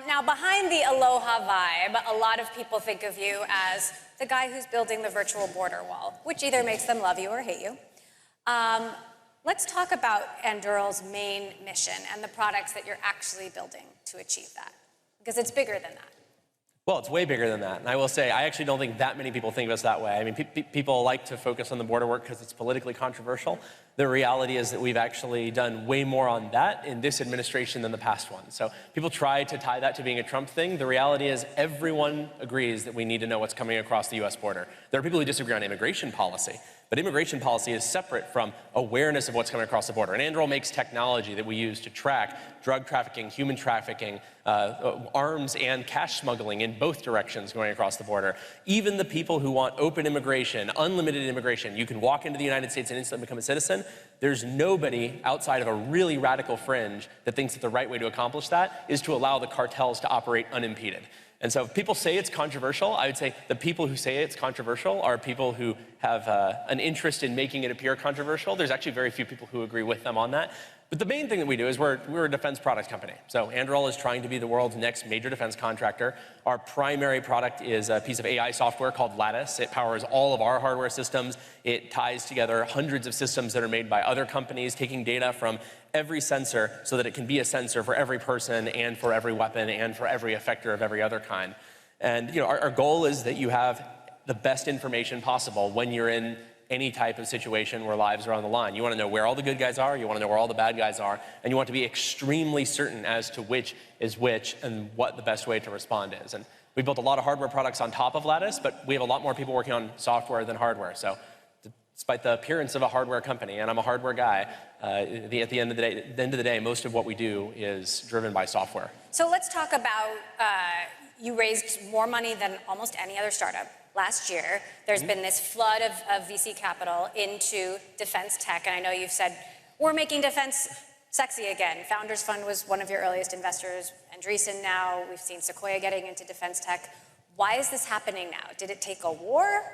Now, behind the Aloha vibe, a lot of people think of you as the guy who's building the virtual border wall, which either makes them love you or hate you. Let's talk about Anduril's main mission and the products that you're actually building to achieve that, because it's bigger than that. Well, it's way bigger than that. And I will say, I actually don't think that many people think of us that way. I mean, people like to focus on the border work because it's politically controversial. The reality is that we've actually done way more on that in this administration than the past one. So people try to tie that to being a Trump thing. The reality is everyone agrees that we need to know what's coming across the US border. There are people who disagree on immigration policy, but immigration policy is separate from awareness of what's coming across the border. And Anduril makes technology that we use to track drug trafficking, human trafficking, arms and cash smuggling in both directions going across the border. Even the people who want open immigration, unlimited immigration, you can walk into the United States and instantly become a citizen. There's nobody outside of a really radical fringe that thinks that the right way to accomplish that is to allow the cartels to operate unimpeded. And so if people say it's controversial, I would say the people who say it's controversial are people who have an interest in making it appear controversial. There's actually very few people who agree with them on that. But the main thing that we do is we're a defense products company. So Anduril is trying to be the world's next major defense contractor. Our primary product is a piece of AI software called Lattice. It powers all of our hardware systems. It ties together hundreds of systems that are made by other companies, taking data from every sensor so that it can be a sensor for every person and for every weapon and for every effector of every other kind. And our goal is that you have the best information possible when you're in any type of situation where lives are on the line. You want to know where all the good guys are, you want to know where all the bad guys are, and you want to be extremely certain as to which is which and what the best way to respond is. And we built a lot of hardware products on top of Lattice, but we have a lot more people working on software than hardware. So despite the appearance of a hardware company, and I'm a hardware guy, at the end of the day, most of what we do is driven by software. So let's talk about, you raised more money than almost any other startup last year. There's been this flood of VC capital into defense tech, and I know you've said, we're making defense sexy again. Founders Fund was one of your earliest investors, Anduril now. We've seen Sequoia getting into defense tech. Why is this happening now? Did it take a war?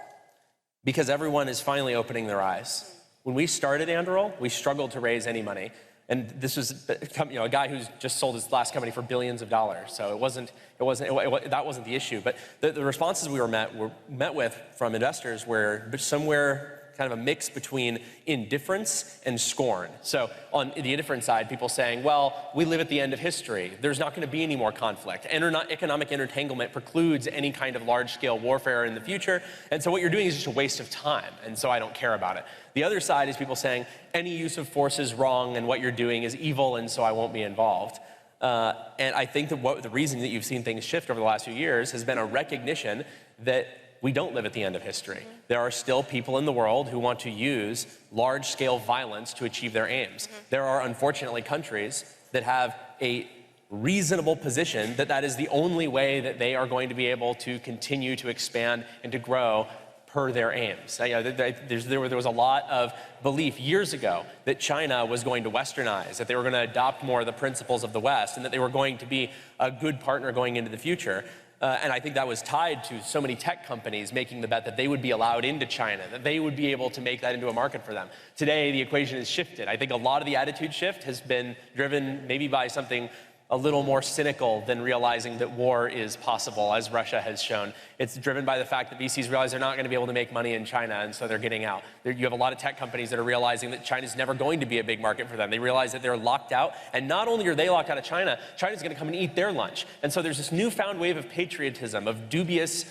Because everyone is finally opening their eyes. When we started Anduril, we struggled to raise any money. And this was a guy who's just sold his last company for billions of dollars. So that wasn't the issue. But the responses we were met with from investors were somewhere kind of a mix between indifference and scorn. So on the indifference side, people saying, well, we live at the end of history. There's not going to be any more conflict. Economic entanglement precludes any kind of large-scale warfare in the future. And so what you're doing is just a waste of time. And so I don't care about it. The other side is people saying, any use of force is wrong and what you're doing is evil, and so I won't be involved. And I think that the reason that you've seen things shift over the last few years has been a recognition that we don't live at the end of history. There are still people in the world who want to use large-scale violence to achieve their aims. There are, unfortunately, countries that have a reasonable position that that is the only way that they are going to be able to continue to expand and to grow per their aims. There was a lot of belief years ago that China was going to westernize, that they were going to adopt more of the principles of the West, and that they were going to be a good partner going into the future. And I think that was tied to so many tech companies making the bet that they would be allowed into China, that they would be able to make that into a market for them. Today, the equation has shifted. I think a lot of the attitude shift has been driven maybe by something a little more cynical than realizing that war is possible, as Russia has shown. It's driven by the fact that VCs realize they're not going to be able to make money in China, and so they're getting out. You have a lot of tech companies that are realizing that China's never going to be a big market for them. They realize that they're locked out, and not only are they locked out of China, China's going to come and eat their lunch. And so there's this newfound wave of patriotism, of dubious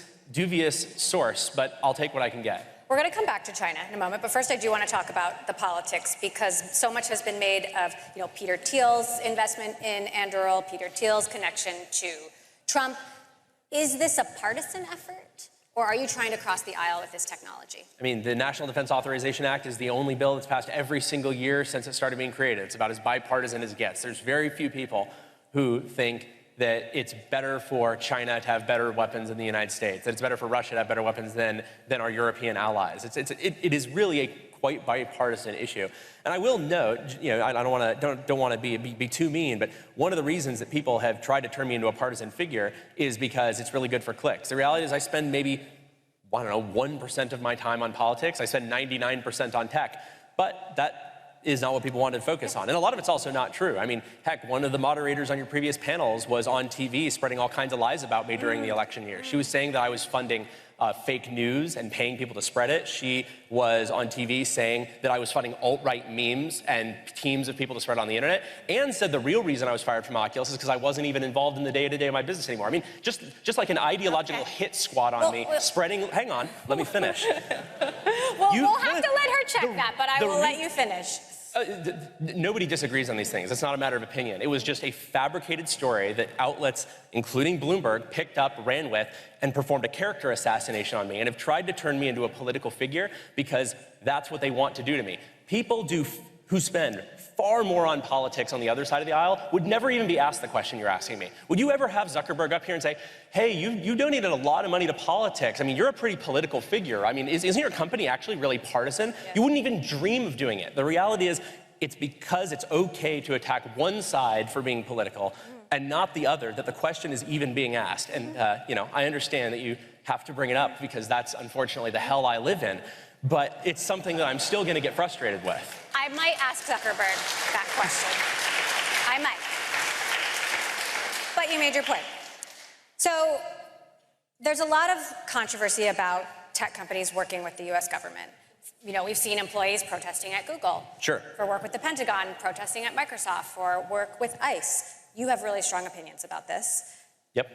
source, but I'll take what I can get. We're going to come back to China in a moment, but first I do want to talk about the politics, because so much has been made of Peter Thiel's investment in Anduril, Peter Thiel's connection to Trump. Is this a partisan effort, or are you trying to cross the aisle with this technology? I mean, the National Defense Authorization Act is the only bill that's passed every single year since it started being created. It's about as bipartisan as it gets. There's very few people who think that it's better for China to have better weapons than the United States, that it's better for Russia to have better weapons than our European allies. It is really a quite bipartisan issue. And I will note, I don't want to be too mean, but one of the reasons that people have tried to turn me into a partisan figure is because it's really good for clicks. The reality is I spend maybe, 1% of my time on politics. I spend 99% on tech, but that is not what people wanted to focus on. And a lot of it's also not true. I mean, heck, one of the moderators on your previous panels was on TV spreading all kinds of lies about me during the election year. She was saying that I was funding fake news and paying people to spread it. She was on TV saying that I was funding alt-right memes and teams of people to spread it on the internet, and said the real reason I was fired from Oculus is because I wasn't even involved in the day-to-day of my business anymore. I mean, just like an ideological hit squad on me, spreading, hang on, let me finish. Well, we'll have to let her check that, but I will let you finish. Nobody disagrees on these things. It's not a matter of opinion. It was just a fabricated story that outlets, including Bloomberg, picked up, ran with, and performed a character assassination on me, and have tried to turn me into a political figure because that's what they want to do to me. People who spend far more on politics on the other side of the aisle would never even be asked the question you're asking me. Would you ever have Zuckerberg up here and say, hey, you donated a lot of money to politics. I mean, you're a pretty political figure. I mean, isn't your company actually really partisan? Yeah. You wouldn't even dream of doing it. The reality is, it's because it's okay to attack one side for being political and not the other that the question is even being asked. And, I understand that you have to bring it up because that's unfortunately the hell I live in. But it's something that I'm still going to get frustrated with. I might ask Zuckerberg that question. I might. But you made your point. So there's a lot of controversy about tech companies working with the US government. You know, we've seen employees protesting at Google. Sure. For work with the Pentagon, protesting at Microsoft, for work with ICE. You have really strong opinions about this. Yep.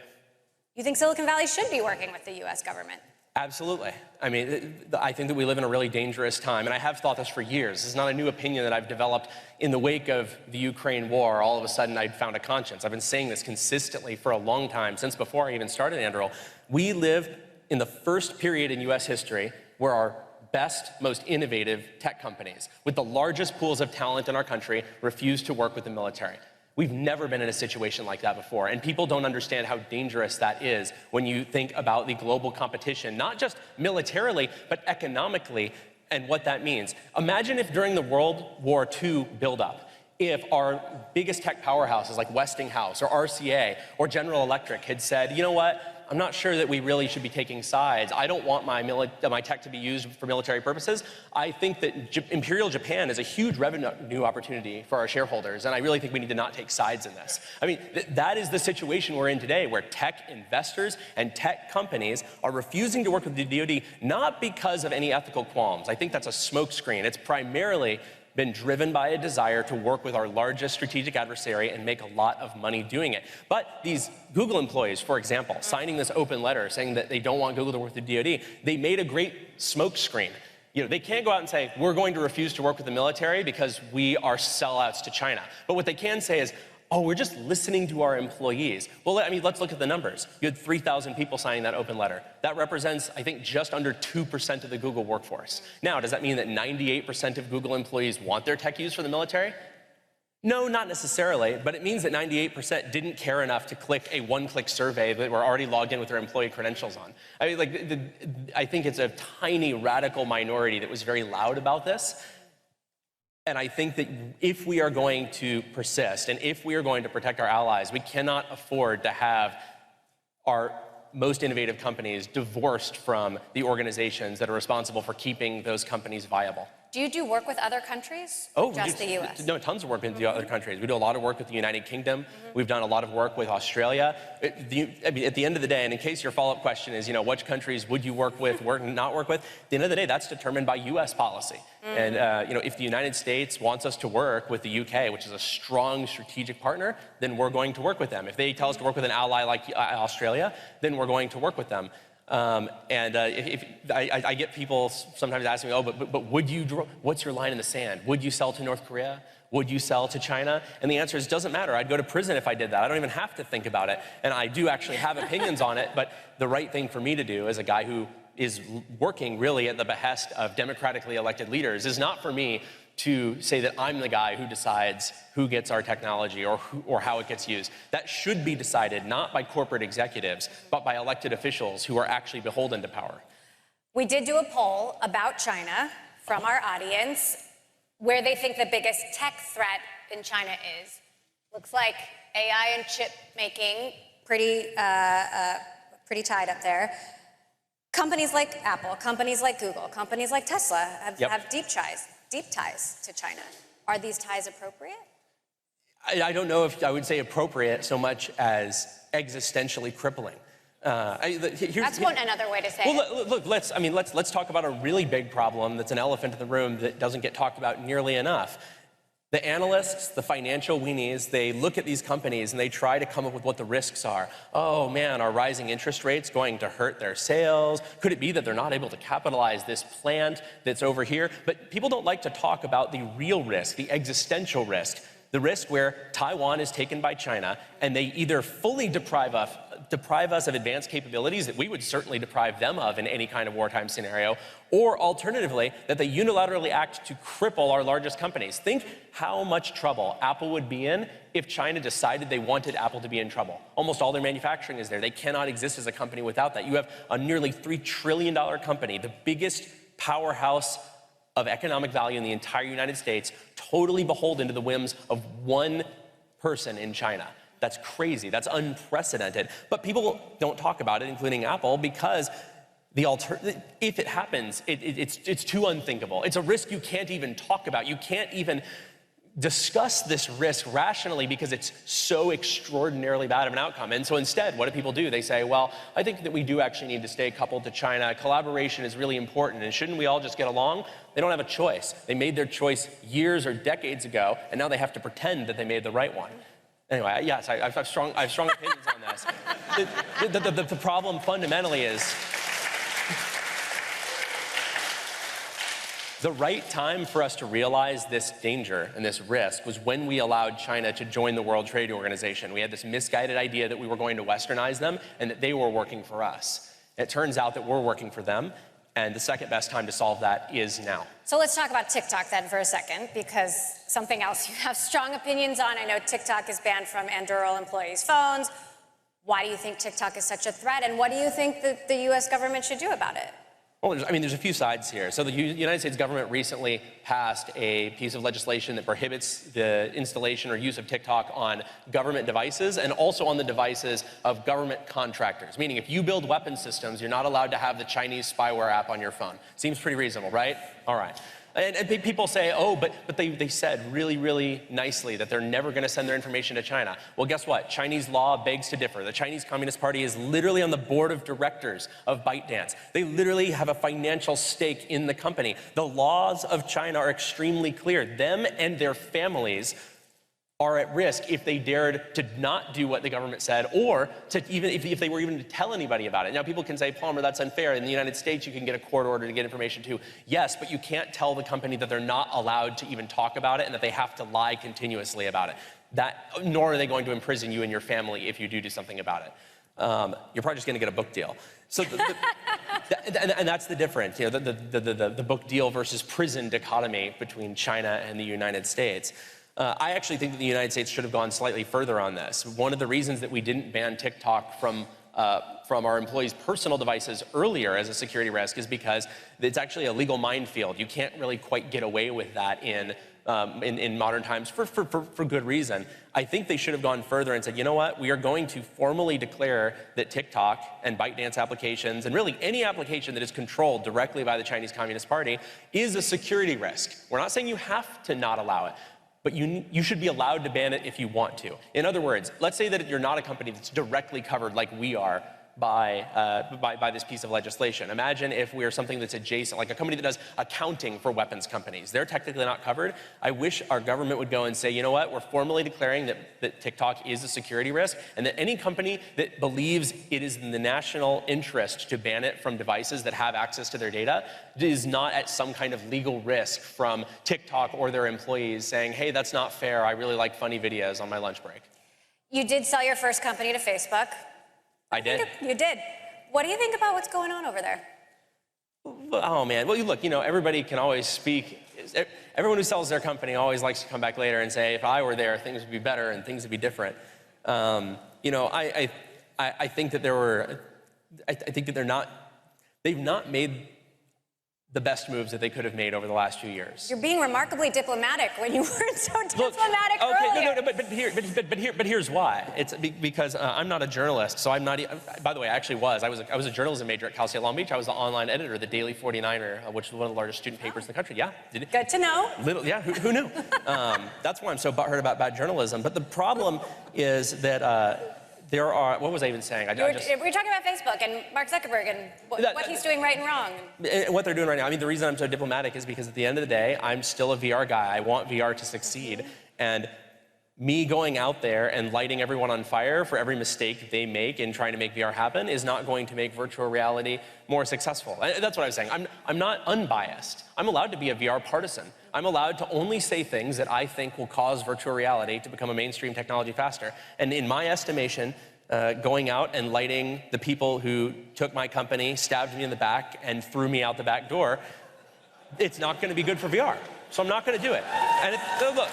You think Silicon Valley should be working with the US government? Absolutely. I mean, I think that we live in a really dangerous time, and I have thought this for years. This is not a new opinion that I've developed in the wake of the Ukraine war. All of a sudden, I'd found a conscience. I've been saying this consistently for a long time, since before I even started Anduril. We live in the first period in US history where our best, most innovative tech companies, with the largest pools of talent in our country, refuse to work with the military. We've never been in a situation like that before, and people don't understand how dangerous that is when you think about the global competition, not just militarily, but economically, and what that means. Imagine if during the World War II buildup, if our biggest tech powerhouses like Westinghouse or RCA or General Electric had said, you know what, I'm not sure that we really should be taking sides. I don't want my tech to be used for military purposes. I think that Imperial Japan is a huge revenue opportunity for our shareholders, and I really think we need to not take sides in this. I mean, that is the situation we're in today, where tech investors and tech companies are refusing to work with the DoD, not because of any ethical qualms. I think that's a smokescreen. It's primarily been driven by a desire to work with our largest strategic adversary and make a lot of money doing it. But these Google employees, for example, signing this open letter saying that they don't want Google to work with the DoD, they made a great smokescreen. You know, they can't go out and say, we're going to refuse to work with the military because we are sellouts to China. But what they can say is, oh, we're just listening to our employees. Well, I mean, let's look at the numbers. You had 3,000 people signing that open letter. That represents, I think, just under 2% of the Google workforce. Now, does that mean that 98% of Google employees want their tech used for the military? No, not necessarily, but it means that 98% didn't care enough to click a one-click survey that were already logged in with their employee credentials on. I mean, I think it's a tiny radical minority that was very loud about this. And I think that if we are going to persist and if we are going to protect our allies, we cannot afford to have our most innovative companies divorced from the organizations that are responsible for keeping those companies viable. Do you do work with other countries? Oh, just the U.S.? No, tons of work with the other countries. We do a lot of work with the United Kingdom. We've done a lot of work with Australia. I mean, at the end of the day, and in case your follow-up question is, which countries would you work with, not work with, at the end of the day, that's determined by U.S. policy. And, if the United States wants us to work with the UK, which is a strong strategic partner, then we're going to work with them. If they tell us to work with an ally like Australia, then we're going to work with them. I get people sometimes asking me, oh, but what's your line in the sand? Would you sell to North Korea? Would you sell to China? And the answer is, doesn't matter. I'd go to prison if I did that. I don't even have to think about it. And I do actually have opinions on it, but the right thing for me to do as a guy who is working really at the behest of democratically elected leaders is not for me to say that I'm the guy who decides who gets our technology or how it gets used. That should be decided not by corporate executives, but by elected officials who are actually beholden to power. We did do a poll about China from our audience, where they think the biggest tech threat in China is. Looks like AI and chip making, pretty tied up there. Companies like Apple, companies like Google, companies like Tesla have deep ties to China. Are these ties appropriate? I don't know if I would say appropriate so much as existentially crippling. That's another way to say it. Well, look, let's talk about a really big problem that's an elephant in the room that doesn't get talked about nearly enough. The analysts, the financial weenies, they look at these companies and they try to come up with what the risks are. Oh man, are rising interest rates going to hurt their sales? Could it be that they're not able to capitalize this plant that's over here? But people don't like to talk about the real risk, the existential risk. The risk where Taiwan is taken by China and they either fully deprive us of advanced capabilities that we would certainly deprive them of in any kind of wartime scenario, or alternatively, that they unilaterally act to cripple our largest companies. Think how much trouble Apple would be in if China decided they wanted Apple to be in trouble. Almost all their manufacturing is there. They cannot exist as a company without that. You have a nearly $3 trillion company, the biggest powerhouse of economic value in the entire United States, totally beholden to the whims of one person in China. That's crazy, that's unprecedented. But people don't talk about it, including Apple, because if it happens, it's too unthinkable. It's a risk you can't even talk about. You can't even discuss this risk rationally because it's so extraordinarily bad of an outcome. And so instead, what do people do? They say, well, I think that we do actually need to stay coupled to China. Collaboration is really important, and shouldn't we all just get along? They don't have a choice. They made their choice years or decades ago, and now they have to pretend that they made the right one. Anyway, yes, I have strong opinions on this. The problem fundamentally is the right time for us to realize this danger and this risk was when we allowed China to join the World Trade Organization. We had this misguided idea that we were going to westernize them and that they were working for us. It turns out that we're working for them, and the second best time to solve that is now. So let's talk about TikTok then for a second, because something else you have strong opinions on. I know TikTok is banned from Anduril employees' phones. Why do you think TikTok is such a threat, and what do you think that the US government should do about it? Well, there's a few sides here. So the United States government recently passed a piece of legislation that prohibits the installation or use of TikTok on government devices and also on the devices of government contractors. Meaning if you build weapon systems, you're not allowed to have the Chinese spyware app on your phone. Seems pretty reasonable, right? All right. And people say, oh, but they said really, really nicely that they're never going to send their information to China. Well, guess what? Chinese law begs to differ. The Chinese Communist Party is literally on the board of directors of ByteDance. They literally have a financial stake in the company. The laws of China are extremely clear. Them and their families are at risk if they dared to not do what the government said, or to even if they were even to tell anybody about it. Now, people can say, Palmer, that's unfair. In the United States, you can get a court order to get information too. Yes, but you can't tell the company that they're not allowed to even talk about it and that they have to lie continuously about it. Nor are they going to imprison you and your family if you do something about it. You're probably just going to get a book deal. So, and that's the difference, the book deal versus prison dichotomy between China and the United States. I actually think that the United States should have gone slightly further on this. One of the reasons that we didn't ban TikTok from our employees' personal devices earlier as a security risk is because it's actually a legal minefield. You can't really quite get away with that in modern times for good reason. I think they should have gone further and said, you know what, we are going to formally declare that TikTok and ByteDance applications, and really any application that is controlled directly by the Chinese Communist Party, is a security risk. We're not saying you have to not allow it, but you should be allowed to ban it if you want to. In other words, let's say that you're not a company that's directly covered like we are by this piece of legislation. Imagine if we are something that's adjacent, like a company that does accounting for weapons companies. They're technically not covered. I wish our government would go and say, you know what, we're formally declaring that TikTok is a security risk, and that any company that believes it is in the national interest to ban it from devices that have access to their data is not at some kind of legal risk from TikTok or their employees saying, hey, that's not fair, I really like funny videos on my lunch break. You did sell your first company to Facebook. I did. You did. What do you think about what's going on over there? Oh, man. Well, look, everybody can always speak. Everyone who sells their company always likes to come back later and say, if I were there, things would be better and things would be different. I think that they've not made the best moves that they could have made over the last few years. You're being remarkably diplomatic when you weren't so diplomatic earlier. But here's why. It's because I'm not a journalist, so I'm not. By the way, I actually was. I was a journalism major at Cal State Long Beach. I was the online editor of the Daily 49er, which is one of the largest student papers in the country. Yeah. Good to know. Who knew? That's why I'm so butthurt about bad journalism. But the problem is that there are. What was I even saying? We were talking about Facebook and Mark Zuckerberg and what he's doing right and wrong. And what they're doing right now. I mean, the reason I'm so diplomatic is because at the end of the day, I'm still a VR guy. I want VR to succeed. And me going out there and lighting everyone on fire for every mistake they make in trying to make VR happen is not going to make virtual reality more successful. That's what I was saying. I'm not unbiased. I'm allowed to be a VR partisan. I'm allowed to only say things that I think will cause virtual reality to become a mainstream technology faster. And in my estimation, going out and lighting the people who took my company, stabbed me in the back, and threw me out the back door, it's not going to be good for VR. So I'm not going to do it. And look,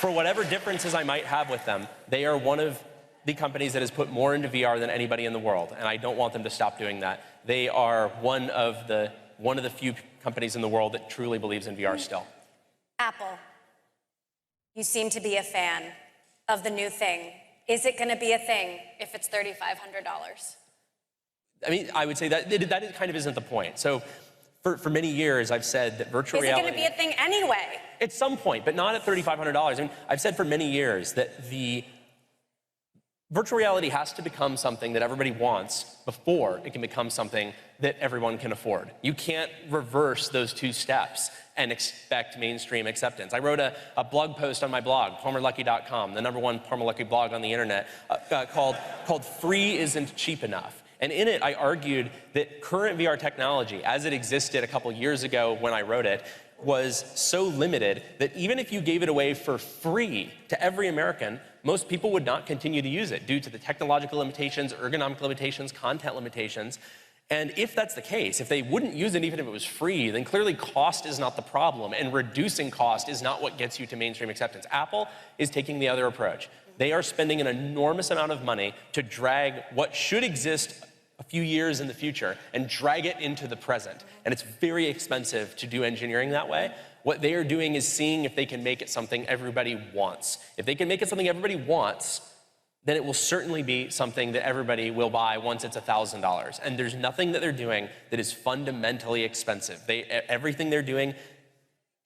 for whatever differences I might have with them, they are one of the companies that has put more into VR than anybody in the world, and I don't want them to stop doing that. They are one of the few companies in the world that truly believes in VR still. Apple, you seem to be a fan of the new thing. Is it going to be a thing if it's $3,500? I mean, I would say that kind of isn't the point. So for many years, I've said that virtual reality... Is it going to be a thing anyway? At some point, but not at $3,500. I mean, I've said for many years that the virtual reality has to become something that everybody wants before it can become something that everyone can afford. You can't reverse those two steps and expect mainstream acceptance. I wrote a blog post on my blog, PalmerLuckey.com, the #1 Palmer Luckey blog on the internet, called Free Isn't Cheap Enough. And in it, I argued that current VR technology, as it existed a couple years ago when I wrote it, was so limited that even if you gave it away for free to every American, most people would not continue to use it due to the technological limitations, ergonomic limitations, content limitations. And if that's the case, if they wouldn't use it even if it was free, then clearly cost is not the problem, and reducing cost is not what gets you to mainstream acceptance. Apple is taking the other approach. They are spending an enormous amount of money to drag what should exist a few years in the future and drag it into the present. And it's very expensive to do engineering that way. What they are doing is seeing if they can make it something everybody wants. If they can make it something everybody wants, then it will certainly be something that everybody will buy once it's $1,000. And there's nothing that they're doing that is fundamentally expensive. Everything they're doing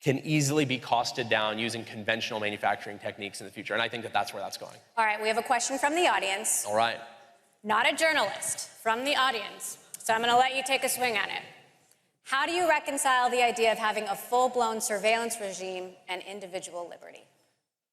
can easily be costed down using conventional manufacturing techniques in the future. And I think that that's where that's going. All right, we have a question from the audience. All right. Not a journalist, from the audience. So I'm going to let you take a swing at it. How do you reconcile the idea of having a full-blown surveillance regime and individual liberty?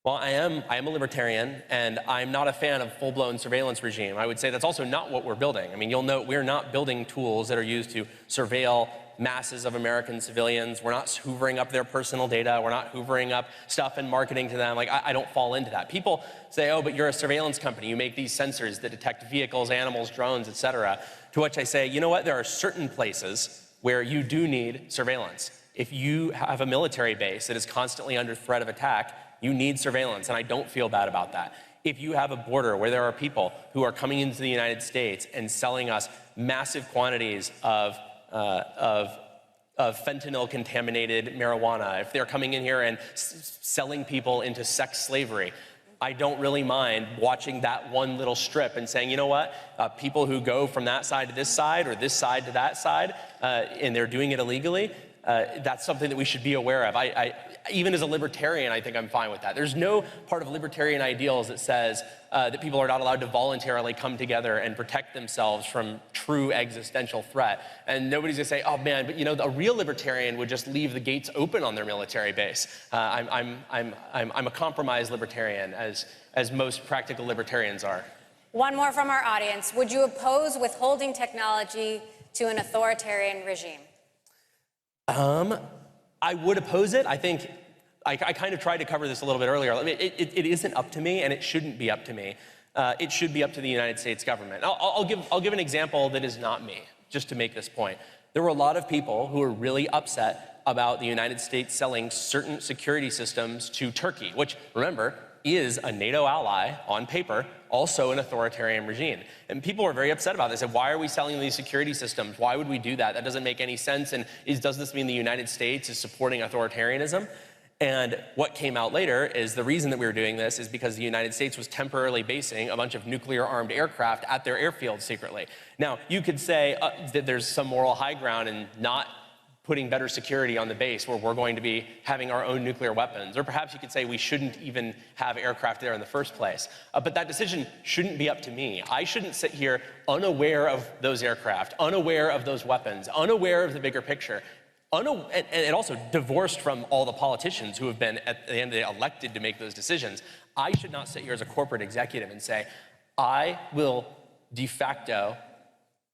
Well, I am a libertarian, and I'm not a fan of full-blown surveillance regime. I would say that's also not what we're building. I mean, you'll note we're not building tools that are used to surveil masses of American civilians. We're not hoovering up their personal data. We're not hoovering up stuff and marketing to them. Like, I don't fall into that. People say, oh, but you're a surveillance company. You make these sensors that detect vehicles, animals, drones, et cetera. To which I say, you know what? There are certain places where you do need surveillance. If you have a military base that is constantly under threat of attack, you need surveillance, and I don't feel bad about that. If you have a border where there are people who are coming into the United States and selling us massive quantities of fentanyl-contaminated marijuana, if they're coming in here and selling people into sex slavery, I don't really mind watching that one little strip and saying, you know what, people who go from that side to this side or this side to that side, and they're doing it illegally, that's something that we should be aware of. Even as a libertarian, I think I'm fine with that. There's no part of libertarian ideals that says that people are not allowed to voluntarily come together and protect themselves from true existential threat. And nobody's gonna say, oh man, but you know, a real libertarian would just leave the gates open on their military base. I'm a compromised libertarian, as most practical libertarians are. One more from our audience. Would you oppose withholding technology to an authoritarian regime? I would oppose it. I think I kind of tried to cover this a little bit earlier. I mean, it isn't up to me, and it shouldn't be up to me. It should be up to the United States government. I'll give an example that is not me, just to make this point. There were a lot of people who were really upset about the United States selling certain security systems to Turkey, which, remember, is a NATO ally on paper, also an authoritarian regime. And people were very upset about this. They said, why are we selling these security systems? Why would we do that? That doesn't make any sense. And does this mean the United States is supporting authoritarianism? And what came out later is the reason that we were doing this is because the United States was temporarily basing a bunch of nuclear-armed aircraft at their airfield secretly. Now, you could say that there's some moral high ground in not putting better security on the base where we're going to be having our own nuclear weapons. Or perhaps you could say we shouldn't even have aircraft there in the first place. But that decision shouldn't be up to me. I shouldn't sit here unaware of those aircraft, unaware of those weapons, unaware of the bigger picture. And also divorced from all the politicians who have been, at the end of the day, elected to make those decisions. I should not sit here as a corporate executive and say, I will de facto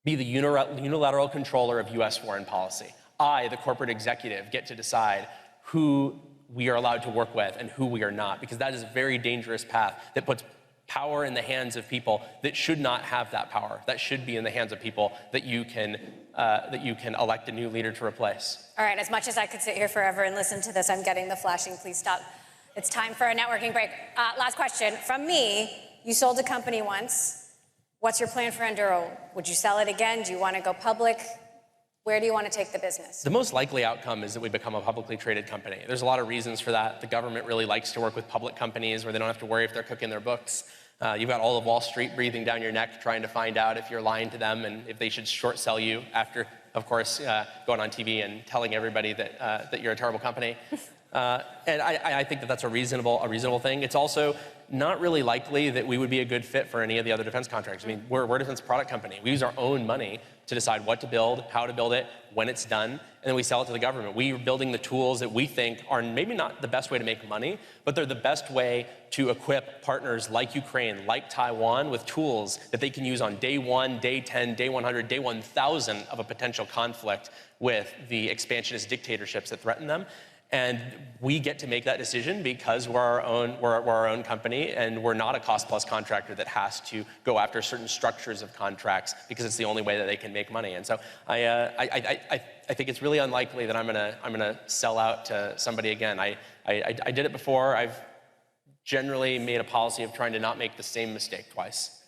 be the unilateral controller of US foreign policy. I, the corporate executive, get to decide who we are allowed to work with and who we are not, because that is a very dangerous path that puts power in the hands of people that should not have that power. That should be in the hands of people that you can elect a new leader to replace. All right, as much as I could sit here forever and listen to this, I'm getting the flashing, please stop. It's time for a networking break. Last question from me. You sold a company once. What's your plan for Anduril? Would you sell it again? Do you want to go public? Where do you want to take the business? The most likely outcome is that we become a publicly traded company. There's a lot of reasons for that. The government really likes to work with public companies where they don't have to worry if they're cooking their books. You've got all of Wall Street breathing down your neck trying to find out if you're lying to them and if they should short sell you after, of course, going on TV and telling everybody that you're a terrible company. And I think that that's a reasonable thing. It's also not really likely that we would be a good fit for any of the other defense contractors. I mean, we're a defense product company. We use our own money to decide what to build, how to build it, when it's done, and then we sell it to the government. We are building the tools that we think are maybe not the best way to make money, but they're the best way to equip partners like Ukraine, like Taiwan, with tools that they can use on day 1, day 10, day 100, day 1,000 of a potential conflict with the expansionist dictatorships that threaten them. And we get to make that decision because we're our own company, and we're not a cost-plus contractor that has to go after certain structures of contracts because it's the only way that they can make money. And so I think it's really unlikely that I'm gonna sell out to somebody again. I did it before. I've generally made a policy of trying to not make the same mistake twice.